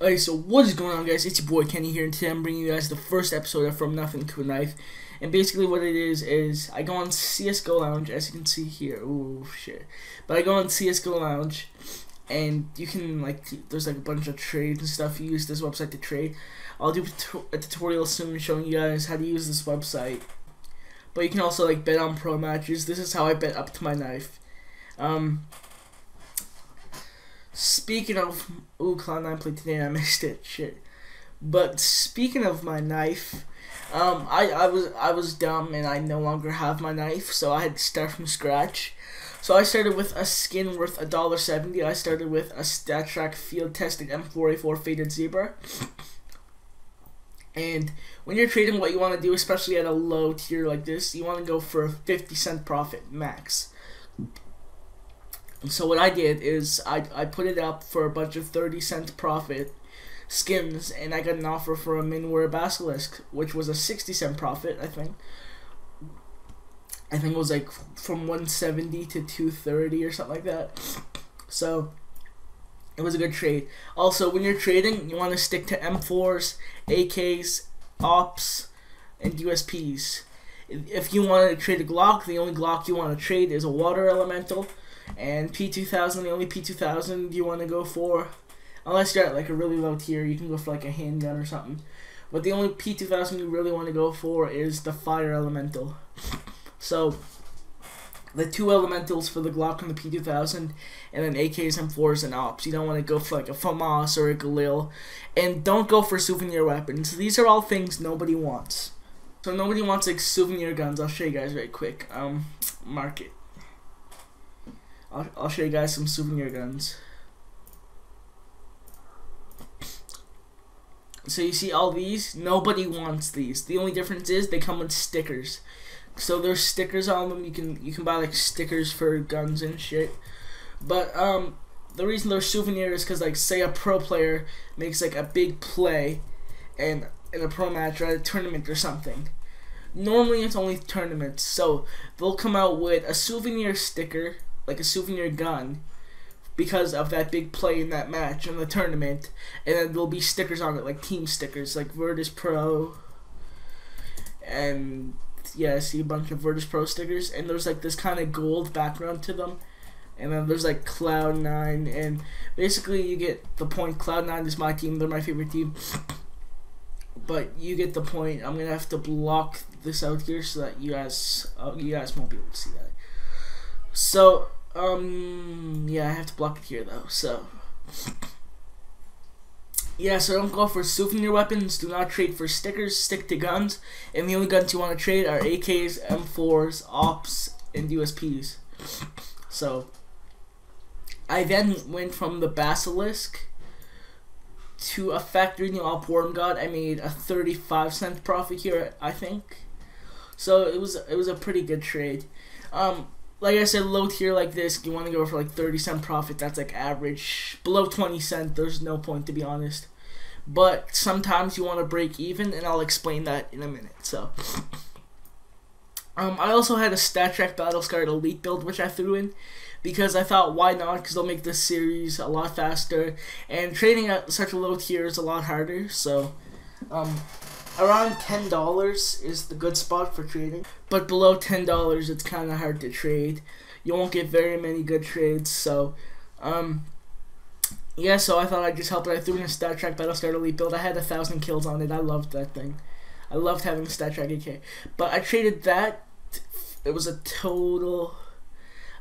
Alright, so what is going on, guys? It's your boy Kenny here, and today I'm bringing you guys the first episode of From Nothing to a Knife. And basically what it is I go on CSGO Lounge, as you can see here. Ooh, shit. But I go on CSGO Lounge, and you can, there's a bunch of trades and stuff. You use this website to trade. I'll do a tutorial soon showing you guys how to use this website. But you can also, bet on pro matches. This is how I bet up to my knife. Speaking of, Cloud9 played today and I missed it, shit. But speaking of my knife, I was dumb and I no longer have my knife, so I had to start from scratch. So I started with a skin worth $1.70. I started with a StatTrak field tested M4A4 faded zebra. And when you're trading, what you want to do, especially at a low tier like this, you want to go for a 50-cent profit max. So what I did is I put it up for a bunch of 30-cent profit skins, and I got an offer for a Minware Basilisk, which was a 60-cent profit, I think. I think it was from 170 to 230 or something like that. So it was a good trade. Also, when you're trading, you want to stick to M4s, AKs, Ops, and USPs. If you want to trade a Glock, the only Glock you want to trade is a Water Elemental. And P2000, the only P2000 you want to go for, unless you're at a really low tier, you can go for a handgun or something. But the only P2000 you really want to go for is the Fire Elemental. So the two elementals for the Glock and the P2000, and then AKs, M4s, and Ops. You don't want to go for a FAMAS or a Galil, and don't go for souvenir weapons. These are all things nobody wants. So nobody wants souvenir guns. I'll show you guys very quick. Market. I'll show you guys some souvenir guns. So you see all these? Nobody wants these. The only difference is they come with stickers. So there's stickers on them. You can buy stickers for guns and shit. But the reason they're souvenirs is because say a pro player makes a big play in a pro match or at a tournament or something. Normally it's only tournaments, so they'll come out with a souvenir sticker, a souvenir gun, because of that big play in that match in the tournament, and then there'll be stickers on it, team stickers, Virtus Pro, and yeah, I see a bunch of Virtus Pro stickers, and there's this kind of gold background to them, and then there's Cloud9, and basically you get the point. Cloud9 is my team, they're my favorite team, but you get the point. I'm gonna have to block this out here so that you guys won't be able to see that. So yeah, I have to block it here though. So yeah, so don't go for souvenir weapons. Do not trade for stickers. Stick to guns, and the only guns you want to trade are AKs, M4s, Ops, and USPs. So I then went from the Basilisk to a factory new Op Worm God. I made a 35-cent profit here, I think. So it was a pretty good trade. Like I said, low tier like this, you want to go for 30-cent profit. That's average. Below 20 cents, there's no point, to be honest. But sometimes you want to break even, and I'll explain that in a minute. So I also had a StatTrak Battlescarred Elite build, which I threw in because I thought, why not? Because they'll make this series a lot faster, and trading at such a low tier is a lot harder. So around $10 is the good spot for trading, but below $10 it's kind of hard to trade. You won't get very many good trades. So yeah, so I thought I'd just help it. I threw in a StatTrak Battlescarred Elite build. I had 1,000 kills on it. I loved that thing. I loved having StatTrak AK. But I traded that. It was a total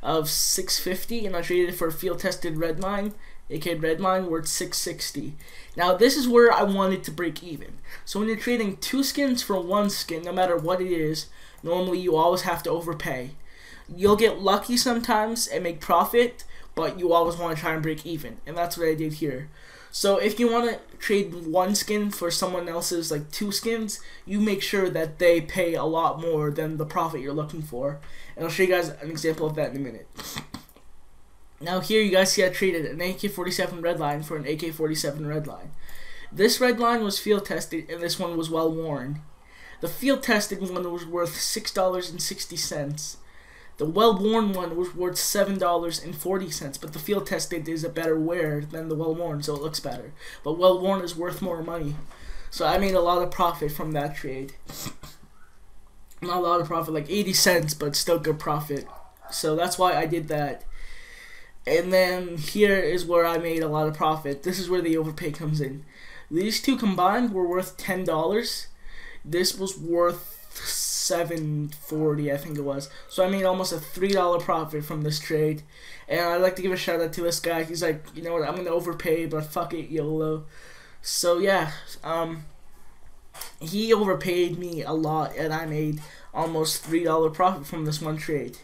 of 650, and I traded it for a field tested Redline, aka Redline, worth 660. Now this is where I wanted to break even. So when you're trading two skins for one skin, no matter what it is, normally you always have to overpay. You'll get lucky sometimes and make profit, but you always want to try and break even, and that's what I did here. So if you want to trade one skin for someone else's two skins, you make sure that they pay a lot more than the profit you're looking for. And I'll show you guys an example of that in a minute. Now here you guys see I traded an AK-47 Redline for an AK-47 Redline. This Redline was field tested, and this one was well worn. The field tested one was worth $6.60. The well-worn one was worth $7.40, but the field tested is a better wear than the well-worn, so it looks better. But well-worn is worth more money. So I made a lot of profit from that trade. Not a lot of profit, like 80 cents, but still good profit. So that's why I did that. And then here is where I made a lot of profit. This is where the overpay comes in. These two combined were worth $10. This was worth $7.40, I think it was. So I made almost a $3 profit from this trade. And I'd like to give a shout out to this guy. He's like, you know what, I'm gonna overpay, but fuck it, YOLO. So yeah, he overpaid me a lot, and I made almost $3 profit from this one trade.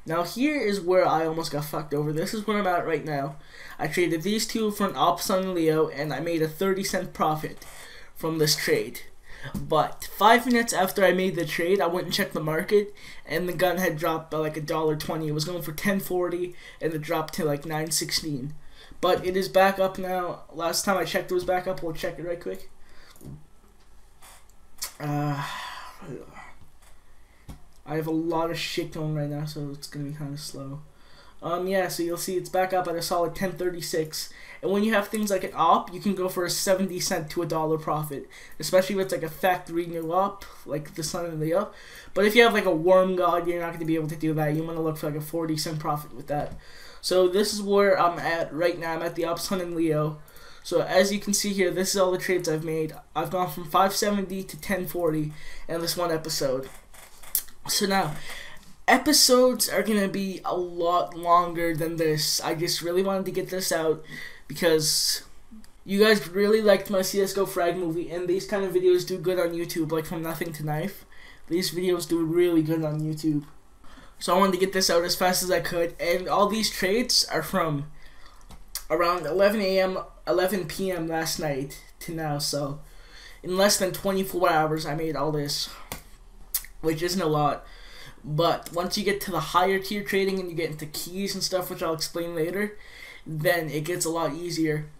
Now here is where I almost got fucked over. This is where I'm at right now. I traded these two for an Op Leo, and I made a 30-cent profit from this trade. But 5 minutes after I made the trade, I went and checked the market, and the gun had dropped by like $1.20. It was going for $10.40, and it dropped to like $9.16. But it is back up now. Last time I checked, it was back up. We'll check it right quick. I have a lot of shit going right now, so it's gonna be kind of slow. Yeah, so you'll see it's back up at a solid 10.36. And when you have things like an op, you can go for a 70-cent to $1 profit, especially if it's like a factory new op, like the Sun and the up. But if you have like a worm god, you're not gonna be able to do that. You want to look for like a 40-cent profit with that. So this is where I'm at right now. I'm at the Op Sun and Leo. So as you can see here, this is all the trades I've made. I've gone from 570 to 1040 in this one episode. So now, episodes are going to be a lot longer than this. I just really wanted to get this out because you guys really liked my CSGO frag movie, and these kind of videos do good on YouTube, like from nothing to knife. These videos do really good on YouTube. So I wanted to get this out as fast as I could, and all these trades are from around 11 p.m. last night to now, so in less than 24 hours I made all this, which isn't a lot. But once you get to the higher tier trading and you get into keys and stuff, which I'll explain later, then it gets a lot easier.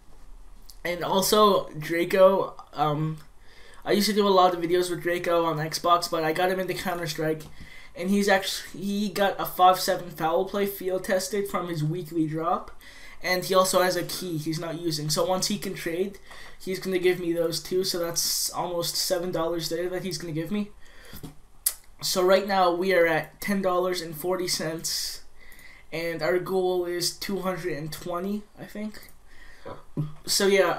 And also Draco, I used to do a lot of videos with Draco on Xbox, but I got him into Counter-Strike, and he got a 5.7 foul play field tested from his weekly drop, and he also has a key he's not using. So once he can trade, he's going to give me those too, so that's almost $7 there that he's going to give me. So right now we are at $10.40, and our goal is 220, I think. So yeah,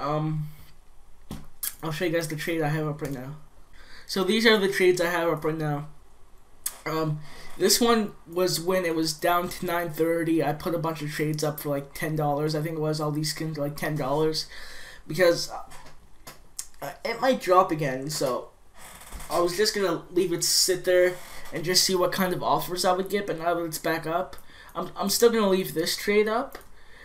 I'll show you guys the trade I have up right now. So these are the trades I have up right now. This one was when it was down to 9.30. I put a bunch of trades up for like $10. I think it was all these skins like $10 because it might drop again. So I was just gonna leave it sit there and just see what kind of offers I would get. But now that it's back up, I'm still gonna leave this trade up,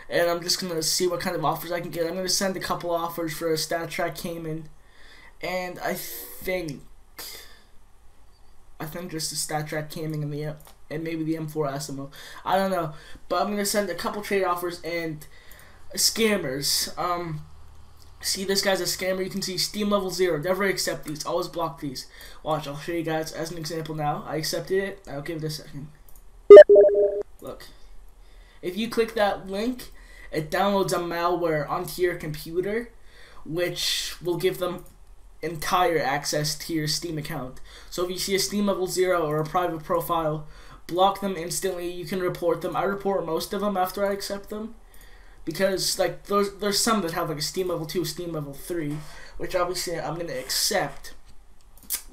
and I'm just gonna see what kind of offers I can get. I'm gonna send a couple offers for a stat track Cayman, and I think just the stat track Cayman and maybe the M4 Asimo. I don't know, but I'm gonna send a couple trade offers and scammers. See, this guy's a scammer. You can see Steam level 0. Never accept these. Always block these. Watch, I'll show you guys as an example now. I accepted it. I'll give it a second. Look. If you click that link, it downloads a malware onto your computer, which will give them entire access to your Steam account. So if you see a Steam level 0 or a private profile, block them instantly. You can report them. I report most of them after I accept them, because like there's some that have like a Steam level 2, Steam level 3, which obviously I'm gonna accept.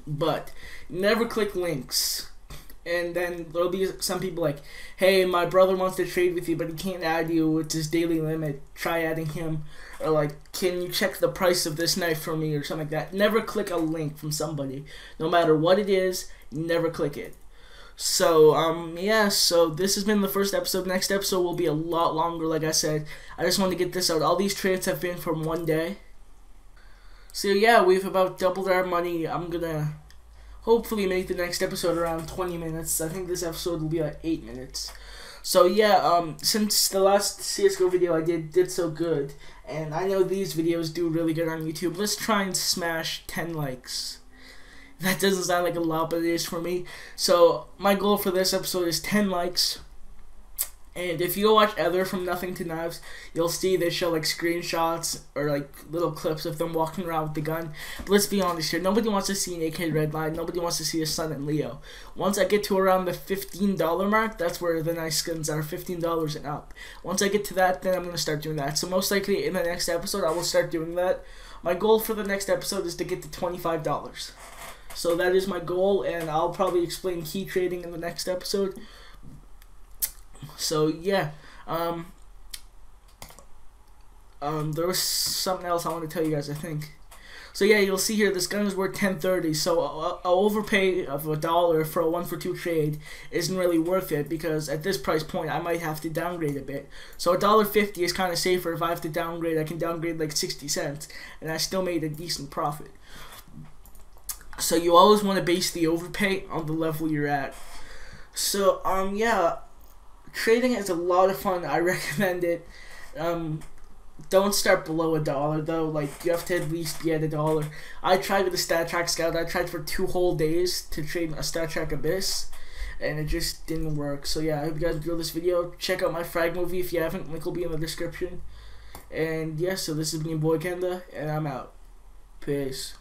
But never click links. And then there'll be some people like, hey, my brother wants to trade with you, but he can't add you. It's his daily limit. Try adding him. Or like, can you check the price of this knife for me, or something like that. Never click a link from somebody. No matter what it is, never click it. So, yeah, so this has been the first episode. Next episode will be a lot longer, like I said. I just want to get this out. All these trades have been from one day. So, yeah, we've about doubled our money. I'm gonna hopefully make the next episode around 20 minutes. I think this episode will be like 8 minutes. So, yeah, since the last CSGO video I did so good, and I know these videos do really good on YouTube, let's try and smash 10 likes. That doesn't sound like a lot, but it is for me. So my goal for this episode is 10 likes. And if you go watch Ether from Nothing to Knives, you'll see they show like screenshots or like little clips of them walking around with the gun. But let's be honest here, nobody wants to see an AK Redline, nobody wants to see a Sun and Leo. Once I get to around the $15 mark, that's where the nice skins are, $15 and up. Once I get to that, then I'm going to start doing that. So most likely in the next episode, I will start doing that. My goal for the next episode is to get to $25. So that is my goal, and I'll probably explain key trading in the next episode. So yeah, there was something else I want to tell you guys, I think. So yeah, you'll see here this gun is worth $10.30. So a overpay of $1 for a 1-for-2 trade isn't really worth it, because at this price point I might have to downgrade a bit. So $1.50 is kind of safer. If I have to downgrade, I can downgrade like 60 cents, and I still made a decent profit. So you always want to base the overpay on the level you're at. So yeah. Trading is a lot of fun. I recommend it. Don't start below $1 though. Like, you have to at least be at $1. I tried with the StatTrack Scout. I tried for 2 whole days to trade a StatTrack Abyss, and it just didn't work. So yeah, I hope you guys enjoyed this video. Check out my frag movie if you haven't. Link will be in the description. And yeah, so this has been your boy Kenda, and I'm out. Peace.